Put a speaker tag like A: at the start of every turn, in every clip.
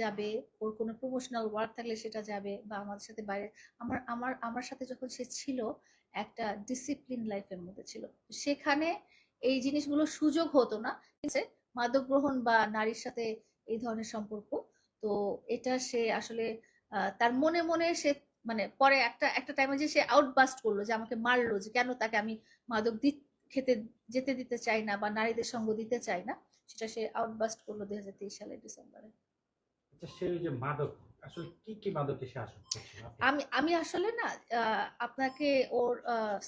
A: যাবে, ওর কোনো promotional work থাকলে সেটা যাবে, বা আমাদের সাথে বাইরে আমার আমার আমার সাথে যখন সে ছিল একটা ডিসিপ্লিন লাইফের মধ্যে ছিল, সেখানে এই জিনিসগুলো সুযোগ হতো না। ঠিক আছে, মাদক গ্রহণ বা নারীর সাথে এই ধরনের সম্পর্ক, তো এটা সে আসলে তার মনে মনে সে মানে পরে একটা একটা টাইমে যে সে আউটবাস্ট করলো, যে আমাকে মারলো, যে কেন তাকে আমি মাদক খেতে যেতে দিতে চাই না বা নারীদের সঙ্গ দিতে চাই না, সেটা সে আউটবাস্ট করলো 2023 সালের ডিসেম্বরে।
B: আচ্ছা, সে ওই যে মাদক, আসলে কি কি মাদকে সে আসক্ত ছিল আপনি?
A: আমি আমি আসলে না, আপনাকে ওর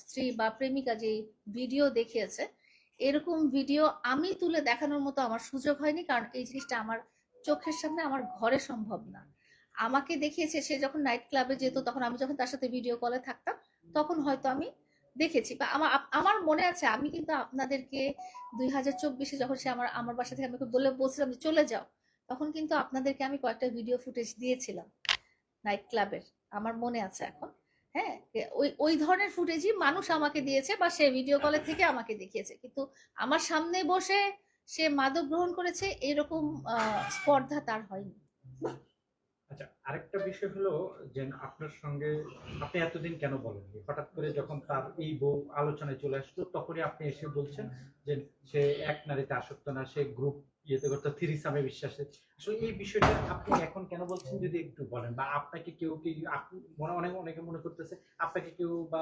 A: স্ত্রী বা প্রেমিকা যে ভিডিও দেখিয়েছে, এরকম ভিডিও আমি তুলে দেখানোর মতো আমার সুযোগ হয়নি, কারণ এই জিনিসটা আমার চোখের সামনে আমার ঘরে সম্ভব না। আমাকে দেখিয়েছে সে যখন নাইট ক্লাবে যেত, তখন আমি যখন তার সাথে ভিডিও কলে থাকতাম, তখন হয়তো আমি দেখেছি, বা আমার আমার মনে আছে, আমি কিন্তু আপনাদেরকে 2024-এ যখন সে আমার আমার বাসা থেকে আমাকে বলছিলাম যে চলে যাও, তখন কিন্তু আপনাদেরকে আমি কয়েকটা ভিডিও ফুটেজ দিয়েছিলাম নাইট ক্লাবের, আমার মনে আছে এখন। হ্যাঁ, ওই ওই ধরনের ফুটেজই মানুষ আমাকে দিয়েছে, বা সে ভিডিও কলের থেকে আমাকে দেখিয়েছে, কিন্তু আমার সামনে বসে সে মাদক গ্রহণ করেছে এরকম স্পর্ধা তার হয়নি।
B: আচ্ছা, আরেকটা বিষয় হলো যে আপনার সঙ্গে আপনি এতদিন কেন বলেননি? হঠাৎ করে যখন তার এই বউ আলোচনায় চলে আসলো, তখনই আপনি এসে বলছেন যে সে এক নারীতে আসক্ত না, সে গ্রুপ ইয়েতে করতো, থ্রিসামে বিশ্বাসে। আসলে এই বিষয়টা আপনি এখন কেন বলছেন যদি একটু বলেন, বা আপনাকে কেউ কি আপনি অনেক অনেকে মনে করতেছে আপনাকে কেউ বা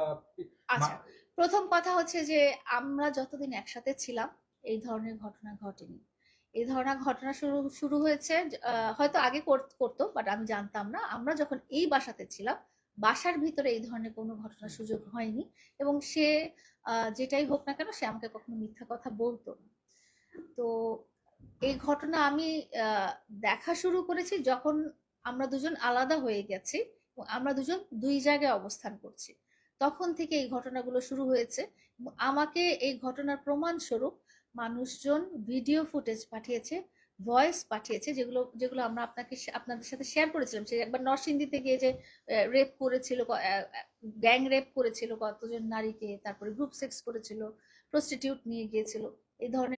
A: আচ্ছা, প্রথম কথা হচ্ছে যে আমরা যতদিন একসাথে ছিলাম এই ধরনের ঘটনা ঘটেনি। এই ধরনের ঘটনা শুরু শুরু হয়েছে হয়তো আগে করতো, বাট আমি জানতাম না। আমরা যখন এই বাসাতে ছিলাম, বাসার ভিতরে এই ধরনের কোনো ঘটনার সুযোগ হয়নি, এবং সে যেটাই হোক না কেন, সে আমাকে কখনো মিথ্যা কথা বলতো না। তো এই ঘটনা আমি আহ, দেখা শুরু করেছি যখন আমরা দুজন আলাদা হয়ে গেছি, এবং আমরা দুজন দুই জায়গায় অবস্থান করছি, তখন থেকে এই ঘটনাগুলো শুরু হয়েছে। এবং আমাকে এই ঘটনার প্রমাণ স্বরূপ মানুষজন ভিডিও ফুটেজ পাঠিয়েছে, ভয়েস পাঠিয়েছে, যেগুলো যেগুলো আমরা আপনাদের সাথে শেয়ার করেছিলাম। সে একবার নরসিংদীতে গিয়ে যে রেপ করেছিল, গ্যাং রেপ করেছিল কতজন নারীকে, তারপরে গ্রুপ সেক্স করেছিল, প্রস্টিটিউট নিয়ে গিয়েছিল, এই ধরনের